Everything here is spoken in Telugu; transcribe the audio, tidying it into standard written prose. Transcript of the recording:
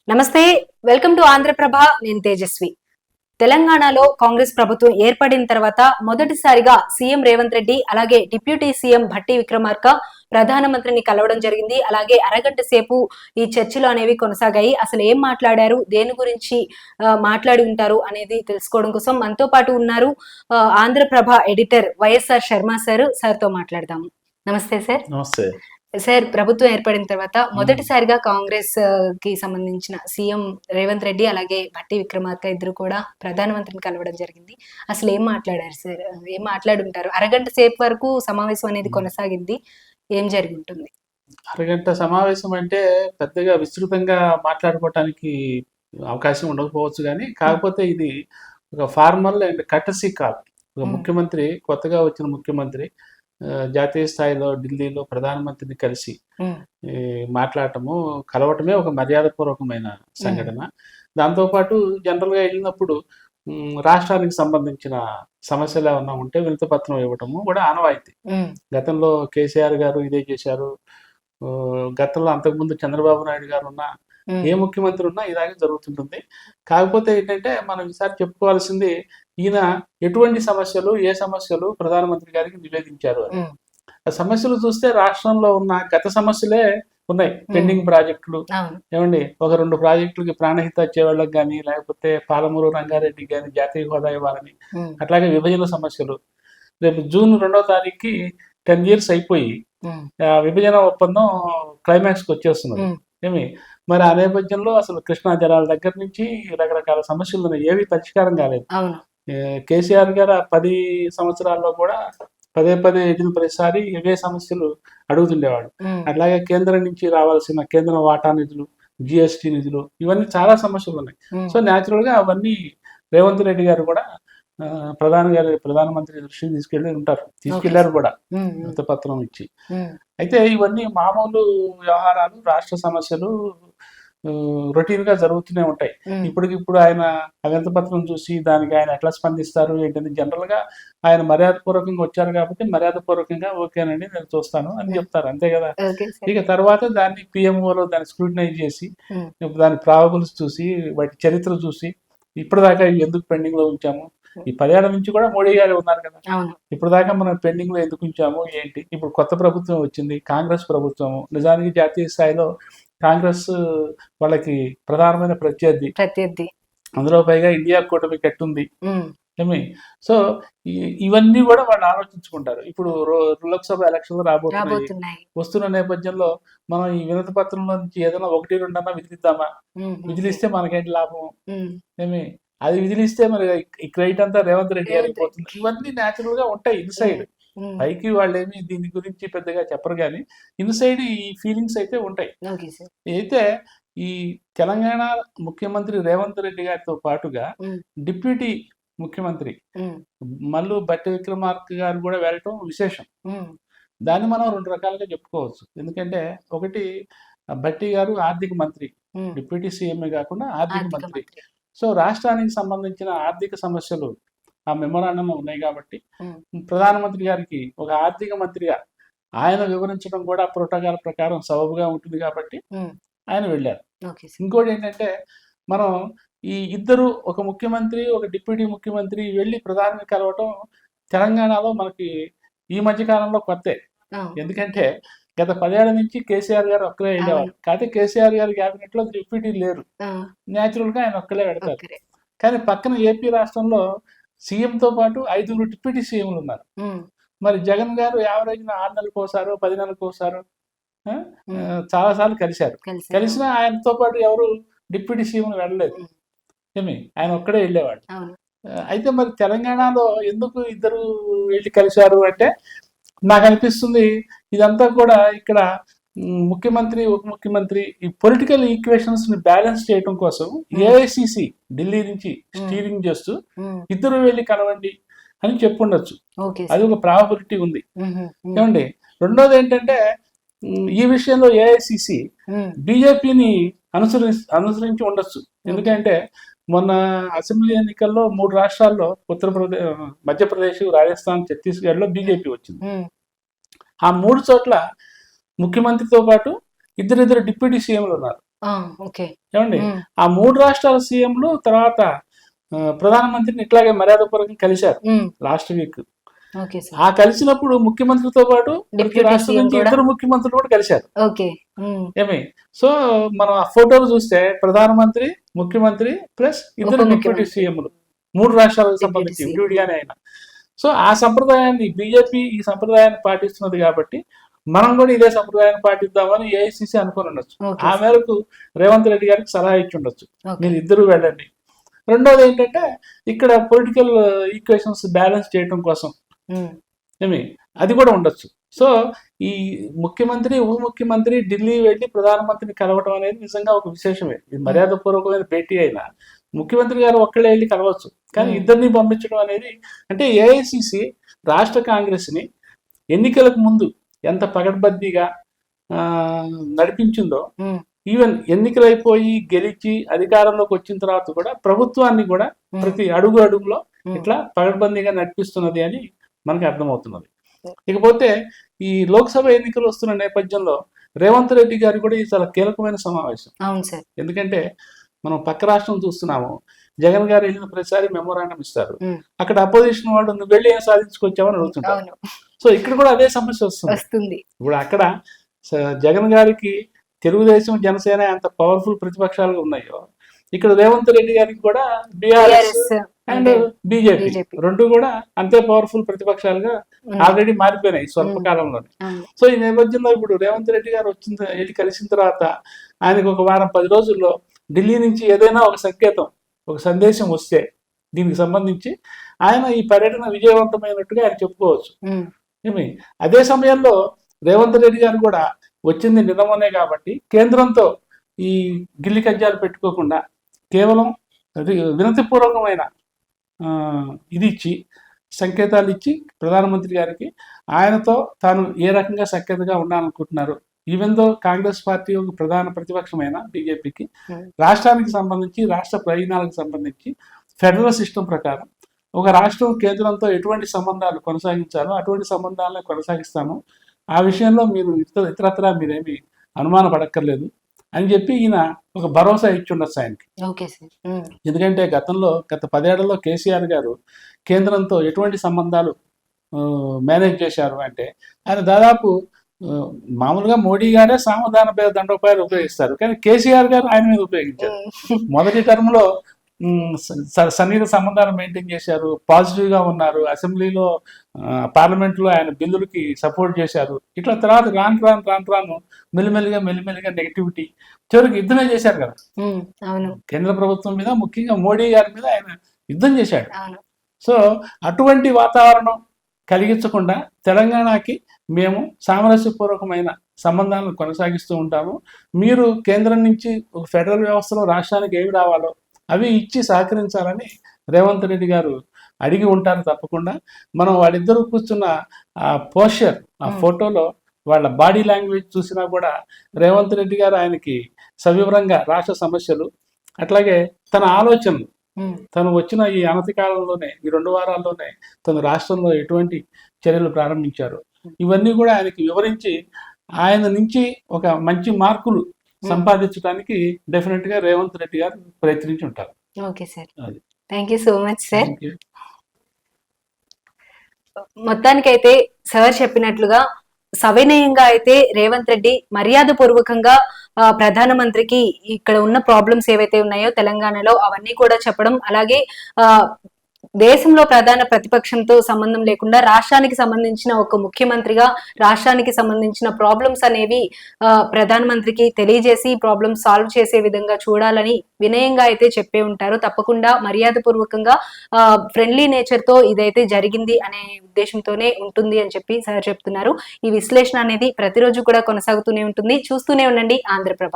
నమస్తే, వెల్కమ్ టు ఆంధ్రప్రభ. నేను తేజస్వి. తెలంగాణలో కాంగ్రెస్ ప్రభుత్వం ఏర్పడిన తర్వాత మొదటిసారిగా సీఎం రేవంత్ రెడ్డి అలాగే డిప్యూటీ సీఎం భట్టి విక్రమార్క ప్రధానమంత్రిని కలవడం జరిగింది. అలాగే అరగంట సేపు ఈ చర్చలు అనేవి కొనసాగాయి. అసలు ఏం మాట్లాడారు, దేని గురించి మాట్లాడి ఉంటారు అనేది తెలుసుకోవడం కోసం మనతో పాటు ఉన్నారు ఆంధ్రప్రభ ఎడిటర్ వైఎస్ఆర్ శర్మ సార్. సార్తో మాట్లాడదాము. నమస్తే సార్. నమస్తే సార్, ప్రభుత్వం ఏర్పడిన తర్వాత మొదటిసారిగా కాంగ్రెస్ కి సంబంధించిన సీఎం రేవంత్ రెడ్డి అలాగే భట్టి విక్రమార్క ఇద్దరు కూడా ప్రధానమంత్రిని కలవడం జరిగింది. అసలు ఏం మాట్లాడారు సార్, ఏం మాట్లాడుంటారు? అరగంట సేపు వరకు సమావేశం అనేది కొనసాగింది. ఏం జరిగి ఉంటుంది? అరగంట సమావేశం అంటే పెద్దగా విస్తృతంగా మాట్లాడుకోవటానికి అవకాశం ఉండకపోవచ్చు, కానీ కాకపోతే ఇది ఒక ఫార్మల్ అండ్ కటసీ కాల్. ఒక ముఖ్యమంత్రి, కొత్తగా వచ్చిన ముఖ్యమంత్రి జాతీయ స్థాయిలో ఢిల్లీలో ప్రధానమంత్రిని కలిసి మాట్లాడటము, కలవటమే ఒక మర్యాదపూర్వకమైన సంఘటన. దాంతోపాటు జనరల్గా వెళ్ళినప్పుడు రాష్ట్రానికి సంబంధించిన సమస్యలు ఏమన్నా ఉంటే వినతిపత్రం ఇవ్వటము కూడా ఆనవాయితీ. గతంలో కేసీఆర్ గారు ఇదే చేశారు. గతంలో అంతకుముందు చంద్రబాబు నాయుడు గారు ఉన్న ఏ ముఖ్యమంత్రి ఉన్నా ఇలాగే జరుగుతుంటుంది. కాకపోతే ఏంటంటే మనం ఈసారి చెప్పుకోవాల్సింది, ఈయన ఎటువంటి సమస్యలు, ఏ సమస్యలు ప్రధానమంత్రి గారికి నివేదించారు అని. ఆ సమస్యలు చూస్తే రాష్ట్రంలో ఉన్న గత సమస్యలే ఉన్నాయి. పెండింగ్ ప్రాజెక్టులు ఏమండి, ఒక 2 ప్రాజెక్టులకి ప్రాణహిత వచ్చేవాళ్ళకి కానీ, లేకపోతే పాలమూరు రంగారెడ్డికి కానీ జాతీయ హోదా ఇవ్వాలని, అట్లాగే విభజన సమస్యలు. రేపు జూన్ 2వ తారీఖుకి 10 years అయిపోయి విభజన ఒప్పందం క్లైమాక్స్కి వచ్చేస్తున్నది. ఏమి మరి ఆ నేపథ్యంలో అసలు కృష్ణా జలాల దగ్గర నుంచి రకరకాల సమస్యలు ఉన్నాయి, ఏవి పరిష్కారం కాలేదు. కేసీఆర్ గారు 10 సంవత్సరాల్లో కూడా పదే ఎదిన ప్రతిసారి ఇవే సమస్యలు అడుగుతుండేవాడు. అట్లాగే కేంద్రం నుంచి రావాల్సిన కేంద్ర వాటా నిధులు, జిఎస్టి నిధులు, ఇవన్నీ చాలా సమస్యలు ఉన్నాయి. సో న్యాచురల్ గా అవన్నీ రేవంత్ రెడ్డి గారు కూడా ప్రధానమంత్రి దృష్టికి తీసుకెళ్లారు కూడా వినతిపత్రం ఇచ్చి. అయితే ఇవన్నీ మామూలు వ్యవహారాలు, రాష్ట్ర సమస్యలు రొటీన్ గా జరుగుతూనే ఉంటాయి. ఇప్పటికిప్పుడు ఆయన వినతిపత్రం చూసి దానికి ఆయన ఎట్లా స్పందిస్తారు ఏంటంటే, జనరల్ గా ఆయన మర్యాదపూర్వకంగా వచ్చారు కాబట్టి మర్యాదపూర్వకంగా ఓకేనండి నేను చూస్తాను అని చెప్తారు, అంతే కదా. ఇక తర్వాత దాన్ని పిఎంఓలో దాన్ని స్క్రూటినైజ్ చేసి, దాని ప్రాబబుల్స్ చూసి, వాటి చరిత్ర చూసి, ఇప్పటిదాకా ఎందుకు పెండింగ్ లో ఉంచాము, ఈ 10 ఏళ్ల నుంచి కూడా మోడీ గారు ఉన్నారు కదా, ఇప్పుడు దాకా మనం పెండింగ్ లో ఎందుకు ఉంచాము ఏంటి. ఇప్పుడు కొత్త ప్రభుత్వం వచ్చింది, కాంగ్రెస్ ప్రభుత్వం. నిజానికి జాతీయ స్థాయిలో కాంగ్రెస్ వాళ్ళకి ప్రధానమైన ప్రత్యర్థి. అందులో పైగా ఇండియా కూటమి కట్టుంది ఏమి. సో ఇవన్నీ కూడా వాళ్ళు ఆలోచించుకుంటారు. ఇప్పుడు లోక్సభ ఎలక్షన్లు రాబోతున్నాయి. వస్తున్న నేపథ్యంలో మనం ఈ వినతి పత్రంలో నుంచి ఏదైనా 1-2 అన్నా విధిద్దామా, విధిలిస్తే మనకేంటి లాభం ఏమి, అది విధిలిస్తే మరి ఈ క్రెడిట్ అంతా రేవంత్ రెడ్డి గారికి పోతుంది. ఇవన్నీ న్యాచురల్ గా ఉంటాయి ఇన్సైడ్. పైకి వాళ్ళేమి దీని గురించి పెద్దగా చెప్పరు, కానీ ఇన్సైడ్ ఈ ఫీలింగ్స్ అయితే ఉంటాయి. అయితే ఈ తెలంగాణ ముఖ్యమంత్రి రేవంత్ రెడ్డి గారితో పాటుగా డిప్యూటీ ముఖ్యమంత్రి మల్లు భట్టి విక్రమార్క గారు కూడా వెళ్ళటం విశేషం. దాన్ని మనం 2 రకాలుగా చెప్పుకోవచ్చు. ఎందుకంటే ఒకటి, భట్టి గారు ఆర్థిక మంత్రి, డిప్యూటీ సీఎంఏ కాకుండా ఆర్థిక మంత్రి. సో రాష్ట్రానికి సంబంధించిన ఆర్థిక సమస్యలు ఆ మెమోరాండం ఉన్నాయి కాబట్టి ప్రధానమంత్రి గారికి ఒక ఆర్థిక మంత్రిగా ఆయన వివరించడం కూడా ప్రోటోకాల్ ప్రకారం సబబుగా ఉంటుంది కాబట్టి ఆయన వెళ్ళారు. ఇంకోటి ఏంటంటే, మనం ఈ ఇద్దరు, ఒక ముఖ్యమంత్రి ఒక డిప్యూటీ ముఖ్యమంత్రి వెళ్ళి ప్రధాని కలవటం తెలంగాణలో మనకి ఈ మధ్య కాలంలో కొత్తే. ఎందుకంటే గత 10 ఏళ్ల నుంచి కేసీఆర్ గారు ఒక్కరే వెళ్ళేవారు. కాకపోతే కేసీఆర్ గారి క్యాబినెట్ లో డిప్యూటీ లేరు, న్యాచురల్ గా ఆయన ఒక్కలే పెడతారు. కానీ పక్కన ఏపీ రాష్ట్రంలో సీఎం తో పాటు 5 డిప్యూటీ సీఎంలు ఉన్నారు. మరి జగన్ గారు యావరేజ్ 6 నెలలకు ఒకసారి 10 నెలలకు ఒకసారి చాలా సార్లు కలిసినా ఆయనతో పాటు ఎవరు డిప్యూటీ సీఎంలు వెళ్ళలేదు ఏమి, ఆయన ఒక్కడే వెళ్ళేవాడు. అయితే మరి తెలంగాణలో ఎందుకు ఇద్దరు వెళ్ళి కలిశారు అంటే, నాకు అనిపిస్తుంది ఇదంతా కూడా ఇక్కడ ముఖ్యమంత్రి ఉప ముఖ్యమంత్రి ఈ పొలిటికల్ ఈక్వేషన్స్ ని బ్యాలెన్స్ చేయడం కోసం ఏఐసిసి ఢిల్లీ నుంచి స్టీరింగ్ చేస్తూ ఇద్దరు వెళ్ళి కలవండి అని చెప్పుండొచ్చు. అది ఒక ప్రాబబిలిటీ ఉంది ఏమండి. రెండోది ఏంటంటే, ఈ విషయంలో ఏఐసిసి బీజేపీని అనుసరించి ఉండొచ్చు. ఎందుకంటే మొన్న అసెంబ్లీ ఎన్నికల్లో 3 రాష్ట్రాల్లో, ఉత్తరప్రదేశ్, మధ్యప్రదేశ్, రాజస్థాన్, ఛత్తీస్గఢ్ లో బీజేపీ వచ్చింది. ఆ 3 చోట్ల ముఖ్యమంత్రితో పాటు ఇద్దరు డిప్యూటీ సీఎంలు ఉన్నారు. ఓకే. ఏమండి ఆ 3 రాష్ట్రాల సీఎంలు తర్వాత ప్రధానమంత్రిని ఇట్లాగే మర్యాదపూర్వకంగా కలిశారు లాస్ట్ వీక్. Okay sir. ఆ కలిసినప్పుడు ముఖ్యమంత్రితో పాటు ప్రతి డిప్యూటీ రాష్ట్రం సీఎం నుంచి కూడా? ఇద్దరు ముఖ్యమంత్రులు కూడా కలిశారు. ఓకే. ఏమి సో మనం ఆ ఫోటోలు చూస్తే ప్రధానమంత్రి, ముఖ్యమంత్రి ప్లస్ ఇద్దరు ఉప డిప్యూటీ ముఖ్యమంత్రి. సీఎంలు 3 రాష్ట్రాలకు డిప్యూటీ సంబంధించి సీఎం. విడివిడిగానే అయినా. సో ఆ సంప్రదాయాన్ని బీజేపీ ఈ సంప్రదాయాన్ని పాటిస్తున్నది కాబట్టి మనం కూడా ఇదే సంప్రదాయాన్ని పాటిద్దామని ఏఐసిసి అనుకుని ఉండొచ్చు. ఓకే ఆ సార్. మేరకు రేవంత్ రెడ్డి గారికి సలహా ఇచ్చి ఉండొచ్చు, ఓకే. మీరు ఇద్దరు వెళ్ళండి. రెండోది ఏంటంటే ఇక్కడ పొలిటికల్ ఈక్వేషన్స్ బ్యాలెన్స్ చేయడం కోసం ఏమి అది కూడా ఉండొచ్చు. సో ఈ ముఖ్యమంత్రి, ఉప ముఖ్యమంత్రి ఢిల్లీ వెళ్ళి ప్రధానమంత్రిని కలవటం అనేది నిజంగా ఒక విశేషమే. ఇది మర్యాదపూర్వకమైన భేటీ అయినా ముఖ్యమంత్రి గారు ఒక్కళ్ళే వెళ్ళి కలవచ్చు, కానీ ఇద్దరిని పంపించడం అనేది అంటే ఏఐసిసి రాష్ట్ర కాంగ్రెస్ని ఎన్నికలకు ముందు ఎంత పగడ్బందీగా నడిపించిందో, ఈవెన్ ఎన్నికలు అయిపోయి గెలిచి అధికారంలోకి వచ్చిన తర్వాత కూడా ప్రభుత్వాన్ని కూడా ప్రతి అడుగు అడుగులో ఇట్లా పగడ్బందీగా నడిపిస్తున్నది అని మనకి అర్థమవుతున్నది. ఇకపోతే ఈ లోక్సభ ఎన్నికలు వస్తున్న నేపథ్యంలో రేవంత్ రెడ్డి గారు కూడా ఇది చాలా కీలకమైన సమావేశం. అవును సార్. ఎందుకంటే మనం పక్క రాష్ట్రం చూస్తున్నాము, జగన్ గారు వెళ్ళిన ప్రతిసారి మెమోరాండం ఇస్తారు, అక్కడ అపోజిషన్ వాళ్ళు నువ్వు వెళ్ళి ఏం సాధించుకొచ్చావని అడుగుతుంటారు. సో ఇక్కడ కూడా అదే సమస్య వస్తుంది. ఇప్పుడు అక్కడ జగన్ గారికి తెలుగుదేశం, జనసేన ఎంత పవర్ఫుల్ ప్రతిపక్షాలుగా ఉన్నాయో, ఇక్కడ రేవంత్ రెడ్డి గారికి కూడా బీఆర్ఎస్ అండ్ బీజేపీ రెండు కూడా అంతే పవర్ఫుల్ ప్రతిపక్షాలుగా ఆల్రెడీ మారిపోయినాయి స్వల్పకాలంలోనే. సో ఈ నేపథ్యంలో ఇప్పుడు రేవంత్ రెడ్డి గారు వెళ్ళి కలిసిన తర్వాత ఆయనకు ఒక వారం 10 రోజుల్లో ఢిల్లీ నుంచి ఏదైనా ఒక సంకేతం, ఒక సందేశం వస్తే దీనికి సంబంధించి ఆయన ఈ పర్యటన విజయవంతమైనట్టుగా ఆయన చెప్పుకోవచ్చు. ఏమి అదే సమయంలో రేవంత్ రెడ్డి గారు కూడా వచ్చింది నిన్నమోనే కాబట్టి కేంద్రంతో ఈ గిల్లి కజ్జాలు పెట్టుకోకుండా కేవలం వినతిపూర్వకమైన ఇది ఇచ్చి సంకేతాలు ఇచ్చి ప్రధానమంత్రి గారికి ఆయనతో తాను ఏ రకంగా సఖ్యతగా ఉండాలనుకుంటున్నారు. ఈవెన్ దో కాంగ్రెస్ పార్టీ ఒక ప్రధాన ప్రతిపక్షమైన బీజేపీకి రాష్ట్రానికి సంబంధించి, రాష్ట్ర ప్రయోజనాలకు సంబంధించి ఫెడరల్ సిస్టమ్ ప్రకారం ఒక రాష్ట్రం కేంద్రంతో ఎటువంటి సంబంధాలు కొనసాగించాలో అటువంటి సంబంధాలను కొనసాగిస్తాము, ఆ విషయంలో మీరు ఇతరత్రా మీరేమి అనుమాన పడక్కర్లేదు అని చెప్పి ఈయన ఒక భరోసా ఇచ్చి ఉండొచ్చు ఆయనకి. ఎందుకంటే గత 10 ఏళ్లలో కేసీఆర్ గారు కేంద్రంతో ఎటువంటి సంబంధాలు మేనేజ్ చేశారు అంటే, ఆయన దాదాపు మామూలుగా మోడీ గారే సామధాన భేద దండోపాయాలు ఉపయోగిస్తారు, కానీ కేసీఆర్ గారు ఆయన మీద ఉపయోగించారు. మొదటి టర్మ్లో సన్నిహిత సంబంధాలు మెయింటైన్ చేశారు, పాజిటివ్గా ఉన్నారు, అసెంబ్లీలో పార్లమెంట్లో ఆయన బిల్లులకి సపోర్ట్ చేశారు. ఇట్లా తర్వాత రాను మెల్లిమెల్లిగా నెగిటివిటీ, చివరికి యుద్ధమే చేశారు కదా కేంద్ర ప్రభుత్వం మీద, ముఖ్యంగా మోడీ గారి మీద ఆయన యుద్ధం చేశాడు. సో అటువంటి వాతావరణం కలిగించకుండా తెలంగాణకి మేము సామరస్యపూర్వకమైన సంబంధాలను కొనసాగిస్తూ ఉంటాము, మీరు కేంద్రం నుంచి ఒక ఫెడరల్ వ్యవస్థలో రాష్ట్రానికి ఏమి రావాలో అవి ఇచ్చి సహకరించాలని రేవంత్ రెడ్డి గారు అడిగి ఉంటారు తప్పకుండా. మనం వాళ్ళిద్దరూ కూర్చున్న ఆ పోస్చర్, ఆ ఫోటోలో వాళ్ళ బాడీ లాంగ్వేజ్ చూసినా కూడా రేవంత్ రెడ్డి గారు ఆయనకి సవివరంగా రాష్ట్ర సమస్యలు, అట్లాగే తన ఆలోచనలు, తను వచ్చిన ఈ అనతి కాలంలోనే, ఈ 2 వారాల్లోనే తన రాష్ట్రంలో ఎటువంటి చర్యలు ప్రారంభించారు, ఇవన్నీ కూడా ఆయనకి వివరించి ఆయన నుంచి ఒక మంచి మార్కులు సంపాదించడానికి డెఫినెట్ గా రేవంత్ రెడ్డి గారు ప్రయత్నించి ఉంటారు. Okay sir, thank you so much sir. మొత్తానికైతే సార్ చెప్పినట్లుగా సవినయంగా అయితే రేవంత్ రెడ్డి మర్యాద పూర్వకంగా ప్రధానమంత్రికి ఇక్కడ ఉన్న ప్రాబ్లమ్స్ ఏవైతే ఉన్నాయో తెలంగాణలో అవన్నీ కూడా చెప్పడం, అలాగే దేశంలో ప్రధాన ప్రతిపక్షంతో సంబంధం లేకుండా రాష్ట్రానికి సంబంధించిన ఒక ముఖ్యమంత్రిగా రాష్ట్రానికి సంబంధించిన ప్రాబ్లమ్స్ అనేవి ప్రధానమంత్రికి తెలియజేసి ప్రాబ్లమ్స్ సాల్వ్ చేసే విధంగా చూడాలని వినయంగా అయితే చెప్పే ఉంటారు. తప్పకుండా మర్యాద పూర్వకంగా ఫ్రెండ్లీ నేచర్ తో ఇదైతే జరిగింది అనే ఉద్దేశంతోనే ఉంటుంది అని చెప్పి సార్ చెప్తున్నారు. ఈ విశ్లేషణ అనేది ప్రతిరోజు కూడా కొనసాగుతూనే ఉంటుంది. చూస్తూనే ఉండండి ఆంధ్రప్రభ.